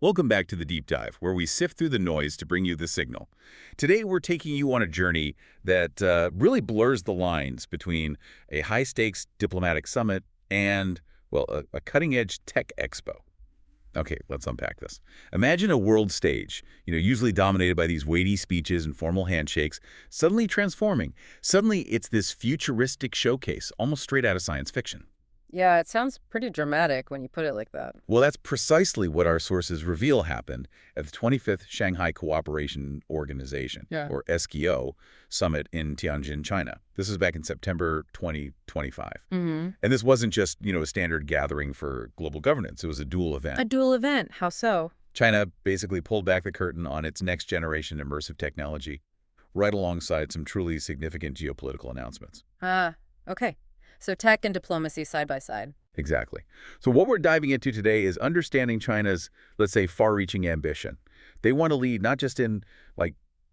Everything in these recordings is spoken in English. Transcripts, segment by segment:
Welcome back to the Deep Dive, where we sift through the noise to bring you the signal. Today, we're taking you on a journey that really blurs the lines between a high-stakes diplomatic summit and, well, a cutting-edge tech expo. Okay, let's unpack this. Imagine a world stage, usually dominated by these weighty speeches and formal handshakes, suddenly transforming. Suddenly, it's this futuristic showcase, almost straight out of science fiction. Yeah, it sounds pretty dramatic when you put it like that. Well, that's precisely what our sources reveal happened at the 25th Shanghai Cooperation Organization, Yeah. or SCO Summit in Tianjin, China. This is back in September 2025. Mm-hmm. And this wasn't just, a standard gathering for global governance. It was a dual event. A dual event. How so? China basically pulled back the curtain on its next-generation immersive technology, right alongside some truly significant geopolitical announcements. Okay. So tech and diplomacy side by side. Exactly. So what we're diving into today is understanding China's, let's say, far-reaching ambition. They want to lead not just in,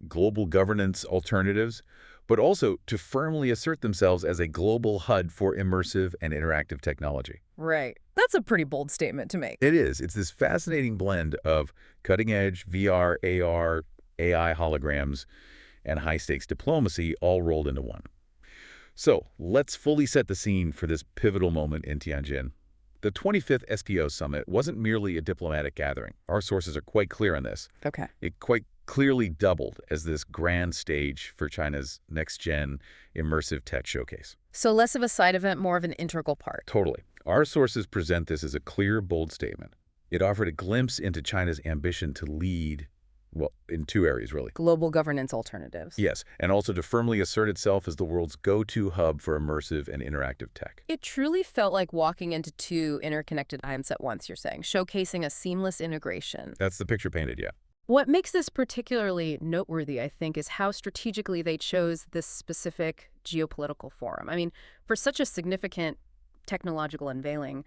global governance alternatives, but also to firmly assert themselves as a global HUD for immersive and interactive technology. Right. That's a pretty bold statement to make. It is. It's this fascinating blend of cutting-edge VR, AR, AI holograms, and high-stakes diplomacy all rolled into one. So let's fully set the scene for this pivotal moment in Tianjin. The 25th SCO Summit wasn't merely a diplomatic gathering. Our sources are quite clear on this. Okay. It quite clearly doubled as this grand stage for China's next-gen immersive tech showcase. So less of a side event, more of an integral part. Totally. Our sources present this as a clear, bold statement. It offered a glimpse into China's ambition to lead, well, in two areas, really. Global governance alternatives. Yes, and also to firmly assert itself as the world's go-to hub for immersive and interactive tech. It truly felt like walking into two interconnected items at once, you're saying, showcasing a seamless integration. That's the picture painted, yeah. What makes this particularly noteworthy, I think, is how strategically they chose this specific geopolitical forum. I mean, for such a significant technological unveiling,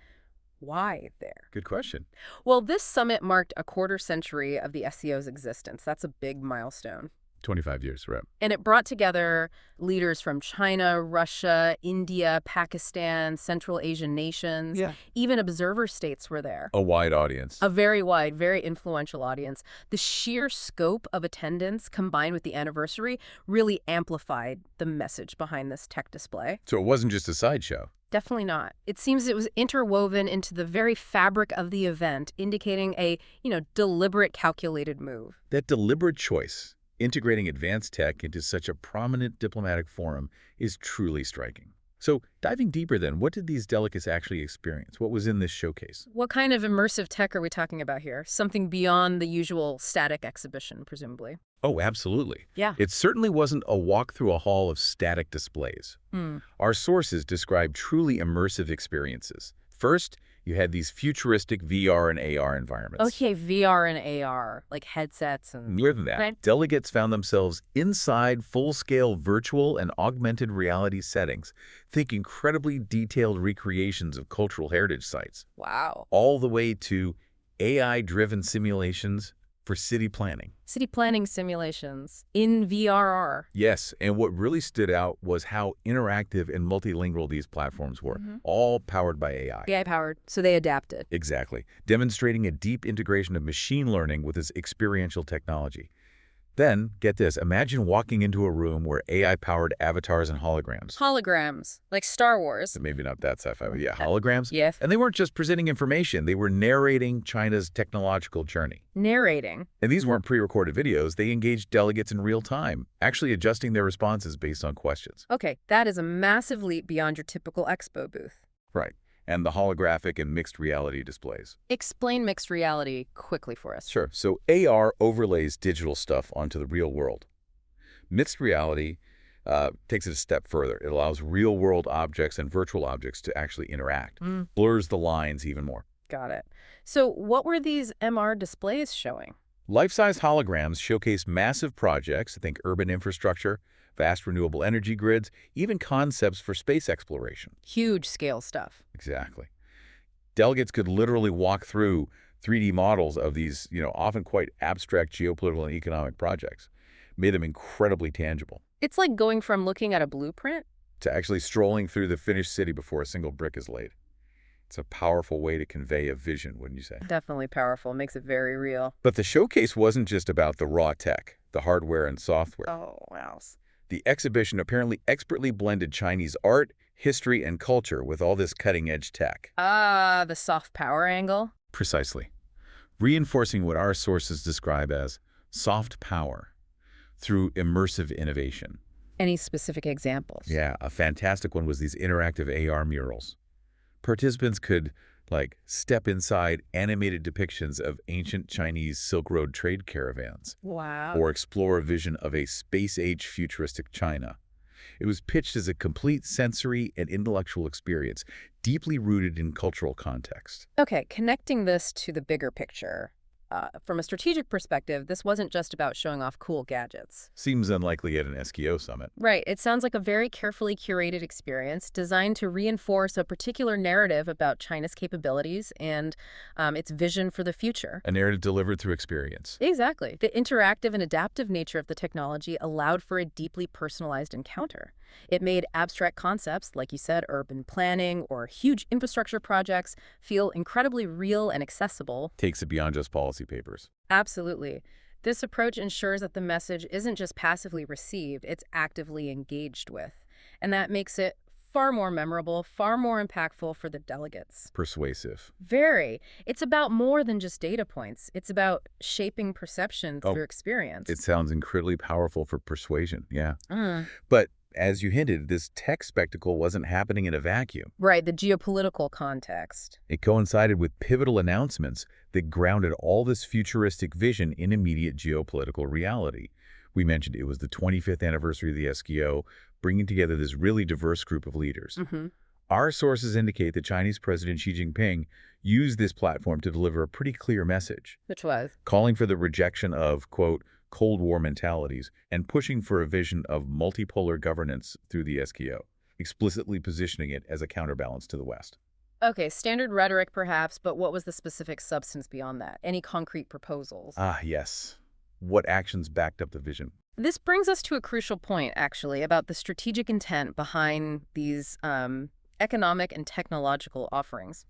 why there? Good question. Well, this summit marked a quarter century of the SCO's existence. That's a big milestone. 25 years, right. And it brought together leaders from China, Russia, India, Pakistan, Central Asian nations. Yeah. Even observer states were there. A wide audience. A very wide, very influential audience. The sheer scope of attendance combined with the anniversary really amplified the message behind this tech display. So it wasn't just a sideshow. Definitely not. It seems it was interwoven into the very fabric of the event, indicating a, deliberate, calculated move. That deliberate choice, integrating advanced tech into such a prominent diplomatic forum, is truly striking. So diving deeper then, what did these delegates actually experience? What was in this showcase? What kind of immersive tech are we talking about here? Something beyond the usual static exhibition, presumably. Oh, absolutely. Yeah. It certainly wasn't a walk through a hall of static displays. Our sources describe truly immersive experiences. First, you had these futuristic VR and AR environments. Okay, VR and AR, like headsets and... More than that, Right. Delegates found themselves inside full-scale virtual and augmented reality settings, think incredibly detailed recreations of cultural heritage sites, Wow. all the way to AI-driven simulations for city planning. City planning simulations in VRR. Yes, and what really stood out was how interactive and multilingual these platforms were, all powered by AI. AI-powered, so they adapted. Exactly, demonstrating a deep integration of machine learning with its experiential technology. Then, get this, imagine walking into a room where AI-powered avatars and holograms. Holograms, like Star Wars. Maybe not that sci-fi, but yeah, holograms. Yes. And they weren't just presenting information, they were narrating China's technological journey. Narrating. And these weren't pre-recorded videos, they engaged delegates in real time, actually adjusting their responses based on questions. Okay, that is a massive leap beyond your typical expo booth. Right. And the holographic and mixed reality displays. Explain mixed reality quickly for us. Sure. So AR overlays digital stuff onto the real world. Mixed reality takes it a step further. It allows real-world objects and virtual objects to actually interact, blurs the lines even more. Got it. So what were these MR displays showing? Life-size holograms showcase massive projects, think urban infrastructure, vast renewable energy grids, even concepts for space exploration. Huge scale stuff. Exactly. Delegates could literally walk through 3D models of these, often quite abstract geopolitical and economic projects, made them incredibly tangible, It's like going from looking at a blueprint. to actually strolling through the finished city before a single brick is laid. It's a powerful way to convey a vision, wouldn't you say? Definitely powerful. Makes it very real. But the showcase wasn't just about the raw tech, the hardware and software. Oh, wow. The exhibition apparently expertly blended Chinese art, history, and culture with all this cutting-edge tech. Ah, the soft power angle. Precisely. Reinforcing what our sources describe as soft power through immersive innovation. Any specific examples? Yeah, a fantastic one was these interactive AR murals. Participants could, step inside animated depictions of ancient Chinese Silk Road trade caravans, Wow. or explore a vision of a space-age futuristic China. It was pitched as a complete sensory and intellectual experience, deeply rooted in cultural context. Okay, connecting this to the bigger picture. From a strategic perspective, this wasn't just about showing off cool gadgets. Seems unlikely at an SCO Summit. Right. It sounds like a very carefully curated experience designed to reinforce a particular narrative about China's capabilities and its vision for the future. A narrative delivered through experience. Exactly. The interactive and adaptive nature of the technology allowed for a deeply personalized encounter. It made abstract concepts, like you said, urban planning or huge infrastructure projects, feel incredibly real and accessible. Takes it beyond just policy papers. Absolutely. This approach ensures that the message isn't just passively received, it's actively engaged with. And that makes it far more memorable, far more impactful for the delegates. Persuasive. Very. It's about more than just data points. It's about shaping perception through experience. It sounds incredibly powerful for persuasion, yeah. Mm. But as you hinted, this tech spectacle wasn't happening in a vacuum. Right, the geopolitical context. It coincided with pivotal announcements that grounded all this futuristic vision in immediate geopolitical reality. We mentioned it was the 25th anniversary of the SCO, bringing together this really diverse group of leaders. Mm-hmm. Our sources indicate that Chinese President Xi Jinping used this platform to deliver a pretty clear message, Which was? calling for the rejection of, quote, Cold War mentalities and pushing for a vision of multipolar governance through the SCO, explicitly positioning it as a counterbalance to the West. Okay, standard rhetoric perhaps, but what was the specific substance beyond that? Any concrete proposals? Ah, yes. What actions backed up the vision? This brings us to a crucial point, actually, about the strategic intent behind these economic and technological offerings.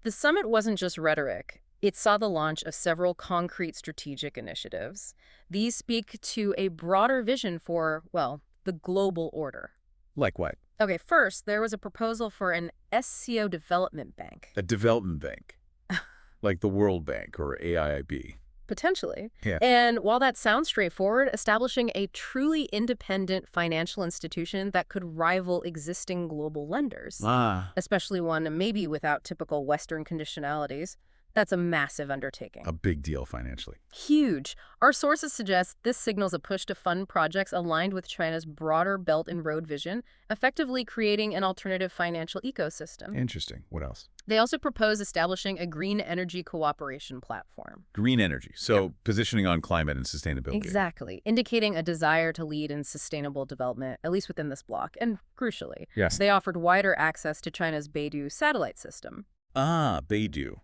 The summit wasn't just rhetoric. It saw the launch of several concrete strategic initiatives. These speak to a broader vision for, well, the global order. Like what? Okay, first, there was a proposal for an SCO development bank. A development bank. Like the World Bank or AIIB. Potentially. Yeah. And while that sounds straightforward, establishing a truly independent financial institution that could rival existing global lenders, especially one maybe without typical Western conditionalities, that's a massive undertaking. A big deal financially. Huge. Our sources suggest this signals a push to fund projects aligned with China's broader Belt and Road vision, effectively creating an alternative financial ecosystem. Interesting. What else? They also propose establishing a green energy cooperation platform. Green energy. So positioning on climate and sustainability. Exactly, indicating a desire to lead in sustainable development, at least within this bloc. And crucially, Yes. they offered wider access to China's Beidou satellite system. Ah, Beidou.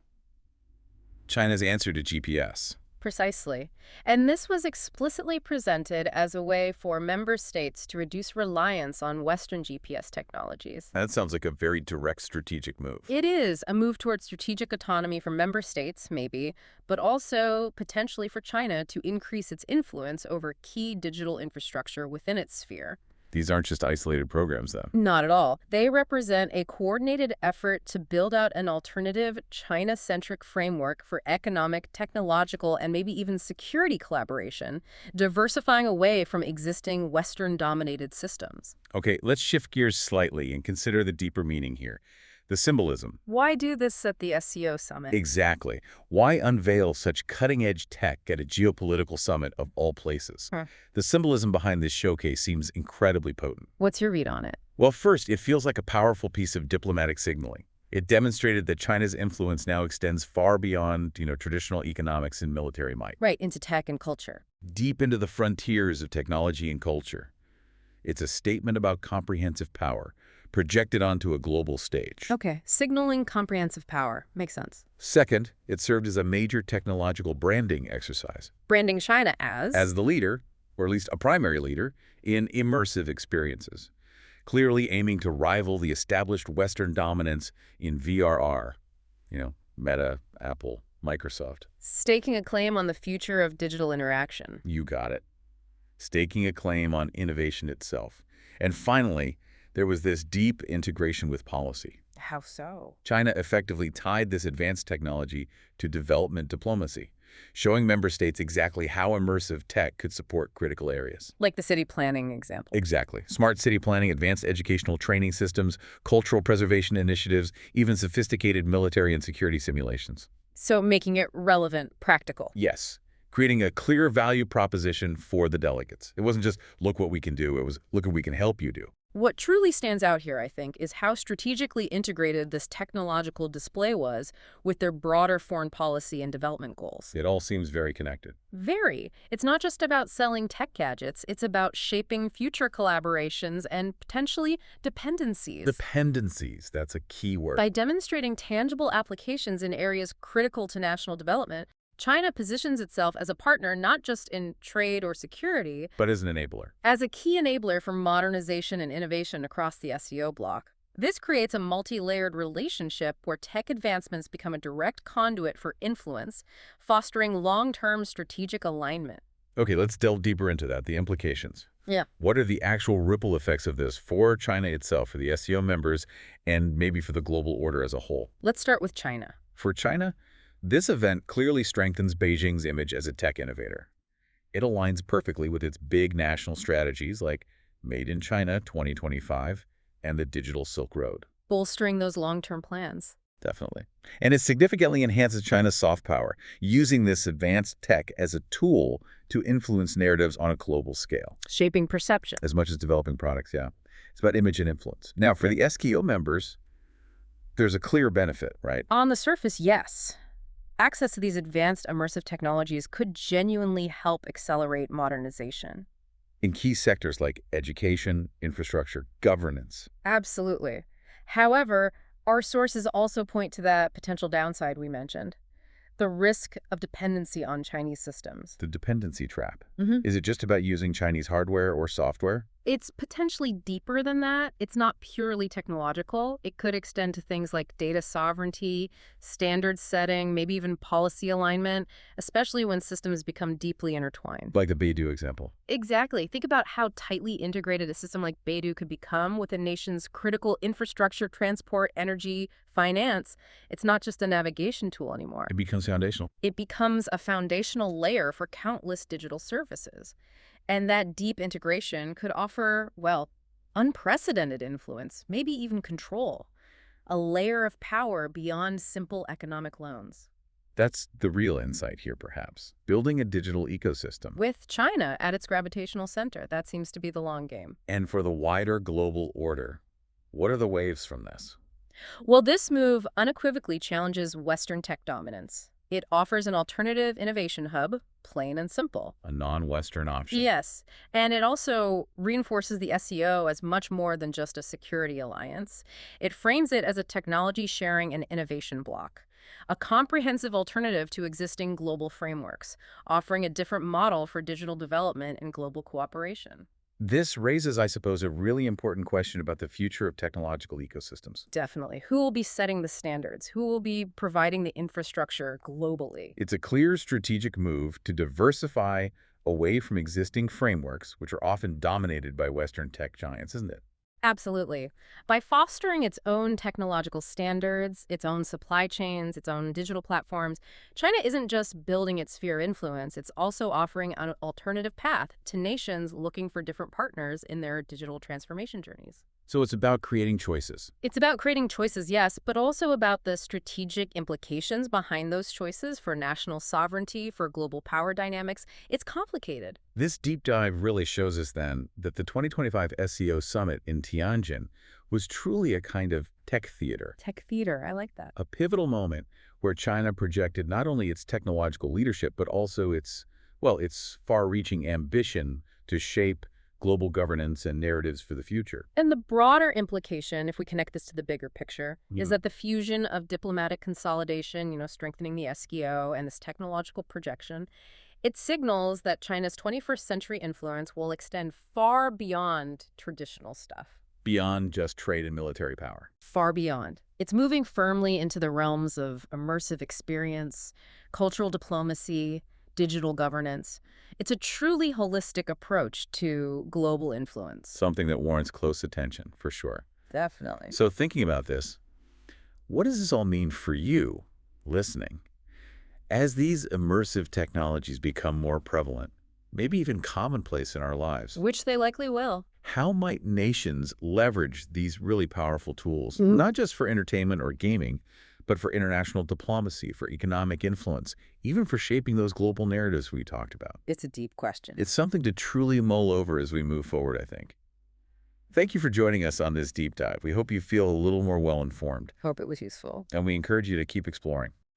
China's answer to GPS. Precisely. And this was explicitly presented as a way for member states to reduce reliance on Western GPS technologies. That sounds like a very direct strategic move. It is a move towards strategic autonomy for member states, maybe, but also potentially for China to increase its influence over key digital infrastructure within its sphere. These aren't just isolated programs, though. Not at all. They represent a coordinated effort to build out an alternative, China-centric framework for economic, technological, and maybe even security collaboration, diversifying away from existing Western-dominated systems. Okay, let's shift gears slightly and consider the deeper meaning here. The symbolism. Why do this at the SCO Summit? Exactly. Why unveil such cutting-edge tech at a geopolitical summit of all places? The symbolism behind this showcase seems incredibly potent. What's your read on it? Well, first, it feels like a powerful piece of diplomatic signaling. It demonstrated that China's influence now extends far beyond, traditional economics and military might. Right, into tech and culture. Deep into the frontiers of technology and culture. It's a statement about comprehensive power, projected onto a global stage. Okay, signaling comprehensive power. Makes sense. Second, it served as a major technological branding exercise. Branding China as? As the leader, or at least a primary leader, in immersive experiences. clearly aiming to rival the established Western dominance in VRR. Meta, Apple, Microsoft. Staking a claim on the future of digital interaction. You got it. Staking a claim on innovation itself. And finally, there was this deep integration with policy. How so? China effectively tied this advanced technology to development diplomacy, showing member states exactly how immersive tech could support critical areas. Like the city planning example. Exactly. Smart city planning, advanced educational training systems, cultural preservation initiatives, even sophisticated military and security simulations. So making it relevant, practical. Yes. Creating a clear value proposition for the delegates. It wasn't just, look what we can do. It was, look what we can help you do. What truly stands out here, I think, is how strategically integrated this technological display was with their broader foreign policy and development goals. It all seems very connected. Very. It's not just about selling tech gadgets. It's about shaping future collaborations and potentially dependencies. Dependencies, that's a key word. By demonstrating tangible applications in areas critical to national development, China positions itself as a partner not just in trade or security, but as an enabler. as a key enabler for modernization and innovation across the SCO bloc. This creates a multi-layered relationship where tech advancements become a direct conduit for influence, fostering long-term strategic alignment. Okay, let's delve deeper into that, the implications. Yeah. What are the actual ripple effects of this for China itself, for the SCO members, and maybe for the global order as a whole? Let's start with China. For China, this event clearly strengthens Beijing's image as a tech innovator. It aligns perfectly with its big national strategies like Made in China 2025 and the Digital Silk Road. Bolstering those long-term plans. Definitely. And it significantly enhances China's soft power, using this advanced tech as a tool to influence narratives on a global scale. Shaping perception. As much as developing products, yeah. It's about image and influence. Now, for the SCO members, there's a clear benefit, right? On the surface, yes. Access to these advanced immersive technologies could genuinely help accelerate modernization. In key sectors like education, infrastructure, governance. Absolutely. However, our sources also point to that potential downside we mentioned, the risk of dependency on Chinese systems. The dependency trap. Mhm. Is it just about using Chinese hardware or software? It's potentially deeper than that. It's not purely technological. It could extend to things like data sovereignty, standard setting, maybe even policy alignment, especially when systems become deeply intertwined. Like the Beidou example. Exactly. Think about how tightly integrated a system like Beidou could become with a nation's critical infrastructure, transport, energy, finance. It's not just a navigation tool anymore. It becomes foundational. It becomes a foundational layer for countless digital services. And that deep integration could offer, well, unprecedented influence, maybe even control, a layer of power beyond simple economic loans. That's the real insight here, perhaps. Building a digital ecosystem. With China at its gravitational center, that seems to be the long game. And for the wider global order, what are the waves from this? Well, this move unequivocally challenges Western tech dominance. It offers an alternative innovation hub, plain and simple. A non-Western option. Yes, and it also reinforces the SCO as much more than just a security alliance. It frames it as a technology sharing and innovation bloc, a comprehensive alternative to existing global frameworks, offering a different model for digital development and global cooperation. This raises, I suppose, a really important question about the future of technological ecosystems. Definitely. Who will be setting the standards? Who will be providing the infrastructure globally? It's a clear strategic move to diversify away from existing frameworks, which are often dominated by Western tech giants, isn't it? Absolutely. By fostering its own technological standards, its own supply chains, its own digital platforms, China isn't just building its sphere of influence, it's also offering an alternative path to nations looking for different partners in their digital transformation journeys. So it's about creating choices. It's about creating choices, yes, but also about the strategic implications behind those choices for national sovereignty, for global power dynamics. It's complicated. This deep dive really shows us then that the 2025 SCO Summit in Tianjin was truly a kind of tech theater. Tech theater, I like that. A pivotal moment where China projected not only its technological leadership, but also its far-reaching ambition to shape global governance and narratives for the future. And the broader implication, if we connect this to the bigger picture, is that the fusion of diplomatic consolidation, strengthening the SCO, and this technological projection, it signals that China's 21st century influence will extend far beyond traditional stuff. beyond just trade and military power. Far beyond. It's moving firmly into the realms of immersive experience, cultural diplomacy, digital governance. It's a truly holistic approach to global influence. Something that warrants close attention, for sure. Definitely. So thinking about this, what does this all mean for you, listening? As these immersive technologies become more prevalent, maybe even commonplace in our lives, Which they likely will. how might nations leverage these really powerful tools, not just for entertainment or gaming, but for international diplomacy, for economic influence, even for shaping those global narratives we talked about? It's a deep question. It's something to truly mull over as we move forward, I think. Thank you for joining us on this deep dive. We hope you feel a little more well-informed, Hope it was useful. and we encourage you to keep exploring.